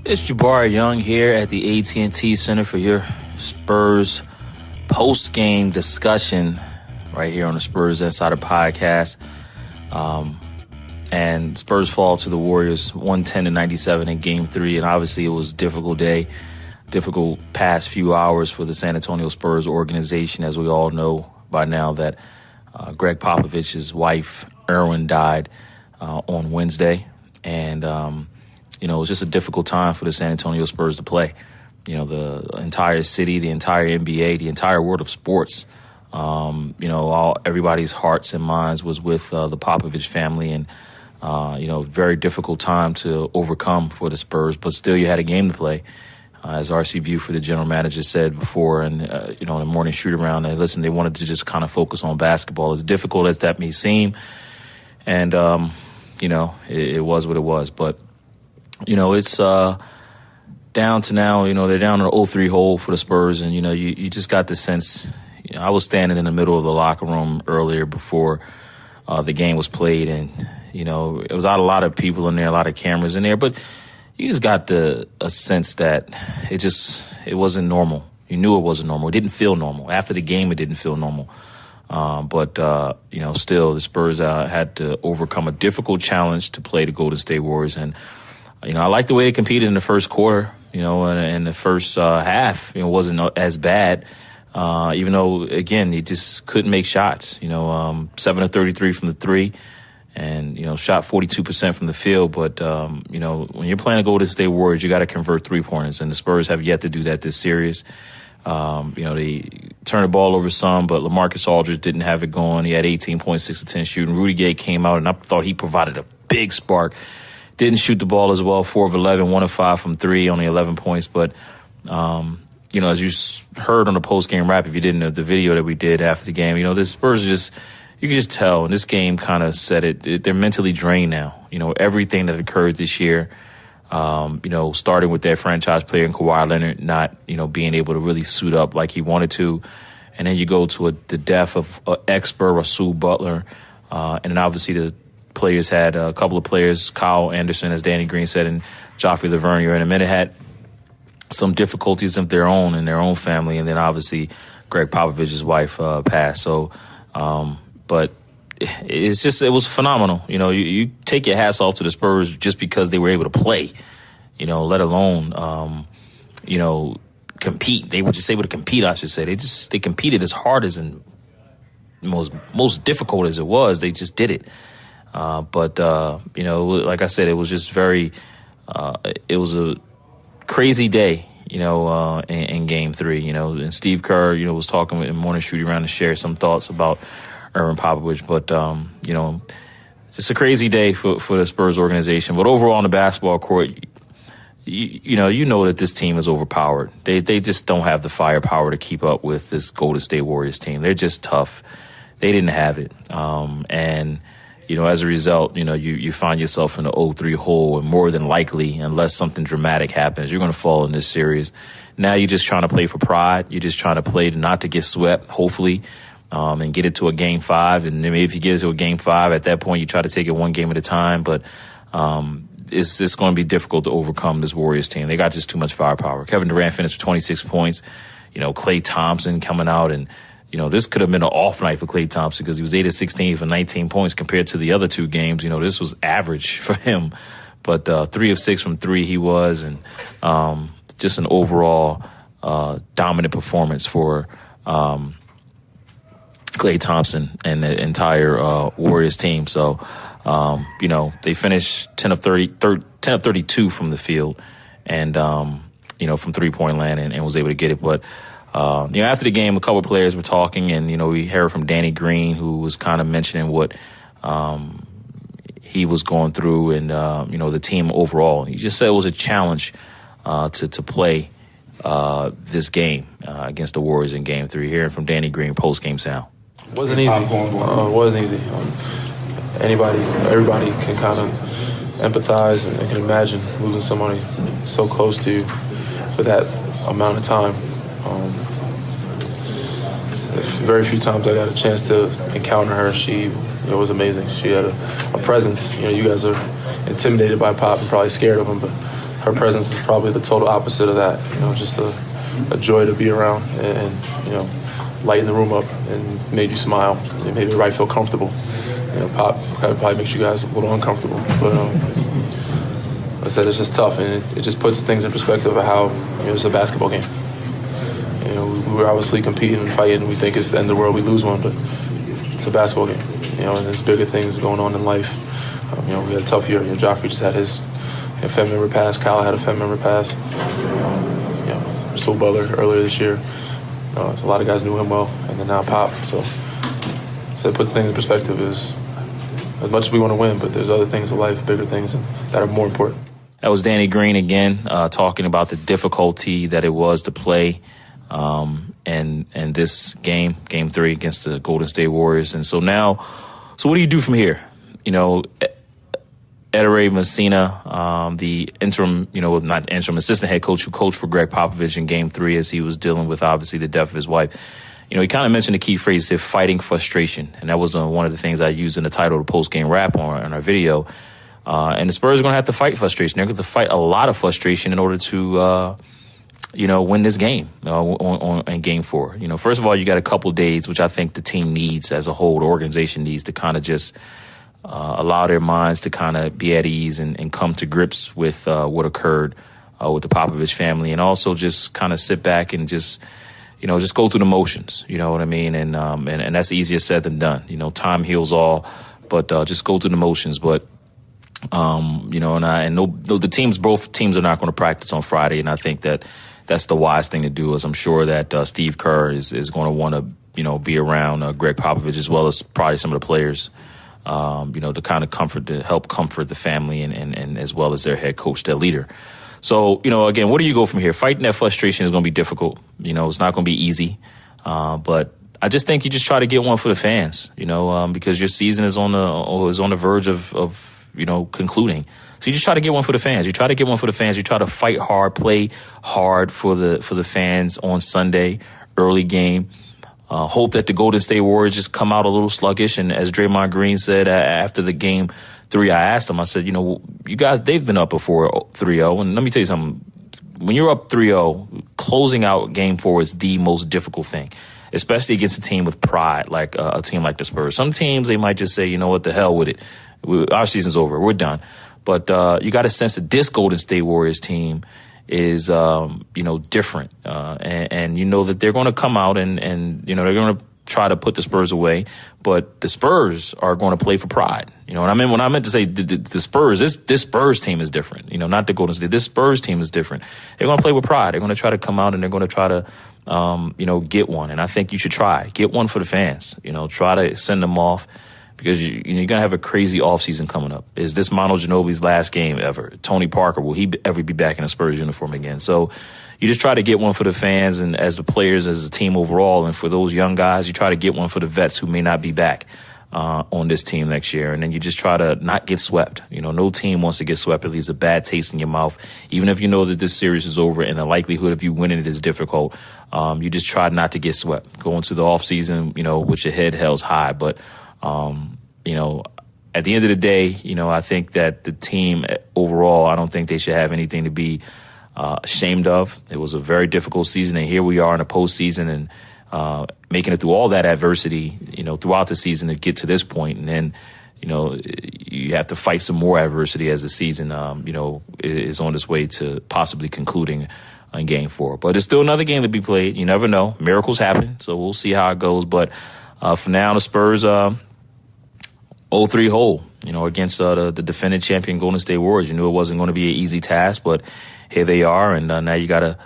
It's Jabari Young here at the AT&T Center for your Spurs post-game discussion right here on the Spurs Insider Podcast. And Spurs fall to the Warriors 110-97 in Game 3, and obviously it was a difficult day, difficult past few hours for the San Antonio Spurs organization, as we all know by now that Greg Popovich's wife, Erwin, died on Wednesday, and it was just a difficult time for the San Antonio Spurs to play. The entire city, the entire NBA, the entire world of sports, everybody's hearts and minds was with the Popovich family, and very difficult time to overcome for the Spurs, but still you had a game to play. As R.C. Buford, the general manager, said before, and in the morning shoot-around, they wanted to just kind of focus on basketball, as difficult as that may seem. And, it was what it was. But, it's down to now, they're down in an 0-3 hole for the Spurs. And, you just got the sense, I was standing in the middle of the locker room earlier before the game was played. And, it was a lot of people in there, a lot of cameras in there. But you just got a sense that it wasn't normal. You knew it wasn't normal. It didn't feel normal. After the game, it didn't feel normal. Still the Spurs had to overcome a difficult challenge to play the Golden State Warriors. And, I like the way they competed in the first quarter, and the first half, wasn't as bad. Even though, again, you just couldn't make shots, 7 of 33 from the three. And, shot 42% from the field. But, when you're playing the Golden State Warriors, you got to convert three-pointers. And the Spurs have yet to do that this series. They turned the ball over some, but LaMarcus Aldridge didn't have it going. He had 18 points, 6 of 10 shooting. Rudy Gay came out, and I thought he provided a big spark. Didn't shoot the ball as well, 4 of 11, 1 of 5 from three, only 11 points. But, as you heard on the post-game wrap, if you didn't know the video that we did after the game, the Spurs are just – you can just tell, and this game kind of said it, they're mentally drained now. Everything that occurred this year, starting with their franchise player in Kawhi Leonard not, being able to really suit up like he wanted to. And then you go to the death of ex-Spur Rasul Butler. And then obviously the players had a couple of players, Kyle Anderson, as Danny Green said, and Joffrey Lavernier in a minute, had some difficulties of their own in their own family. And then obviously Greg Popovich's wife passed. So, but it was phenomenal. You take your hats off to the Spurs just because they were able to play, let alone, compete. They were just able to compete, I should say. They competed as hard as and most difficult as it was. They just did it. But like I said, it was just very, it was a crazy day, in Game 3, and Steve Kerr, was talking in morning shooting around to share some thoughts about Erwin Popovich, but just a crazy day for the Spurs organization. But overall on the basketball court, you know that this team is overpowered. They just don't have the firepower to keep up with this Golden State Warriors team. They're just tough. They didn't have it, and as a result, you find yourself in an 0-3 hole, and more than likely, unless something dramatic happens, you're going to fall in this series. Now you're just trying to play for pride. You're just trying to play not to get swept, hopefully. And get it to a Game 5. And maybe if you get it to a Game 5, at that point you try to take it one game at a time. But it's going to be difficult to overcome this Warriors team. They got just too much firepower. Kevin Durant finished with 26 points. Klay Thompson coming out. And, this could have been an off night for Klay Thompson because he was 8 of 16 for 19 points compared to the other two games. This was average for him. But 3 of 6 from three he was. And just an overall dominant performance for Klay Thompson and the entire Warriors team. So, they finished 10 of 32 from the field and, from three-point land and was able to get it. But, after the game, a couple of players were talking and, we heard from Danny Green, who was kind of mentioning what he was going through and, the team overall. He just said it was a challenge to play this game against the Warriors in Game 3. Hearing from Danny Green, post-game sound. Wasn't easy. Wasn't easy. Everybody can kind of empathize and can imagine losing somebody so close to you for that amount of time. Very few times I got a chance to encounter her. She was amazing. She had a presence. You guys are intimidated by Pop and probably scared of him, but her presence is probably the total opposite of that. Just a joy to be around, and lighten the room up and made you smile. It made everybody feel comfortable. Pop probably makes you guys a little uncomfortable, but like I said, it's just tough, and it just puts things in perspective of how it's a basketball game. We were obviously competing and fighting, and we think it's the end of the world, we lose one, but it's a basketball game. And there's bigger things going on in life. We had a tough year. Joffrey just had his family member pass. Kyle had a family member pass. Rasul Butler earlier this year. A lot of guys knew him well, and then now Pop. So it puts things in perspective. Is as much as we want to win, but there's other things in life, bigger things that are more important. That was Danny Green again, talking about the difficulty that it was to play and this game 3 against the Golden State Warriors. And so what do you do from here? Edere Messina, the interim, not interim, assistant head coach who coached for Greg Popovich in Game 3 as he was dealing with, obviously, the death of his wife. He kind of mentioned the key phrase, he said, fighting frustration. And that was one of the things I used in the title of the post-game wrap on our video. And the Spurs are going to have to fight frustration. They're going to fight a lot of frustration in order to, win this game in Game 4. First of all, you got a couple days, which I think the team needs as a whole, the organization needs to kind of just allow their minds to kind of be at ease and come to grips with what occurred with the Popovich family, and also just kind of sit back and just go through the motions. You know what I mean? And that's easier said than done. Time heals all, but just go through the motions. But both teams are not going to practice on Friday, and I think that's the wise thing to do. As I'm sure that Steve Kerr is going to want to be around Greg Popovich as well as probably some of the players. To kind of help comfort the family and as well as their head coach, their leader. So, again, where do you go from here? Fighting that frustration is going to be difficult. It's not going to be easy. But I just think you just try to get one for the fans, because your season is on the verge of concluding. So you just try to get one for the fans. You try to get one for the fans. You try to fight hard, play hard for the fans on Sunday, early game. Hope that the Golden State Warriors just come out a little sluggish. And as Draymond Green said after the Game 3, I asked him, I said, you guys, they've been up before 3-0. And let me tell you something. When you're up 3-0, closing out Game 4 is the most difficult thing, especially against a team with pride, like a team like the Spurs. Some teams, they might just say, what the hell with it. Our season's over. We're done. But you got to sense that this Golden State Warriors team is, different. And you know that they're going to come out and they're going to try to put the Spurs away. But the Spurs are going to play for pride. When I meant to say the Spurs, this Spurs team is different. Not the Golden State. This Spurs team is different. They're going to play with pride. They're going to try to come out and they're going to try to, get one. And I think you should try. Get one for the fans. Try to send them off. Because you're going to have a crazy offseason coming up. Is this Manu Ginobili's last game ever? Tony Parker, will he ever be back in a Spurs uniform again? So you just try to get one for the fans and as the players, as a team overall. And for those young guys, you try to get one for the vets who may not be back on this team next year. And then you just try to not get swept. No team wants to get swept. It leaves a bad taste in your mouth. Even if you know that this series is over and the likelihood of you winning it is difficult, you just try not to get swept. Go into the offseason, with your head held high. But at the end of the day, I think that the team overall, I don't think they should have anything to be ashamed of. It was a very difficult season, and here we are in the postseason and making it through all that adversity, throughout the season to get to this point. And then, you have to fight some more adversity as the season, is on its way to possibly concluding in Game 4. But it's still another game to be played. You never know. Miracles happen, so we'll see how it goes. But for now, the Spurs 0-3 hole, against the defending champion Golden State Warriors. You knew it wasn't going to be an easy task, but here they are, and now you got to,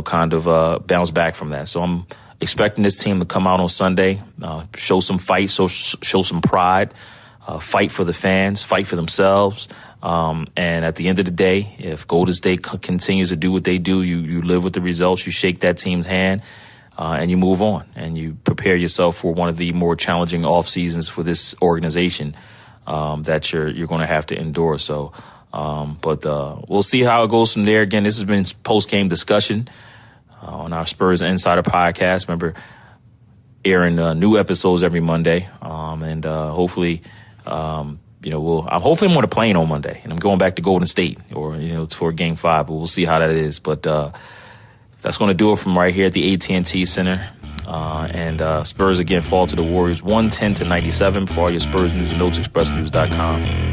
kind of bounce back from that. So I'm expecting this team to come out on Sunday, show some fight, show some pride, fight for the fans, fight for themselves. And at the end of the day, if Golden State continues to do what they do, you live with the results, you shake that team's hand, and you move on and you prepare yourself for one of the more challenging off seasons for this organization that you're going to have to endure. So, but we'll see how it goes from there. Again, this has been post-game discussion on our Spurs Insider podcast. Remember, airing new episodes every Monday, and hopefully hopefully I'm on a plane on Monday, and I'm going back to Golden State, or it's for Game 5. But we'll see how that is. But that's going to do it from right here at the AT&T Center. And Spurs again fall to the Warriors 110-97. For all your Spurs news and notes, expressnews.com.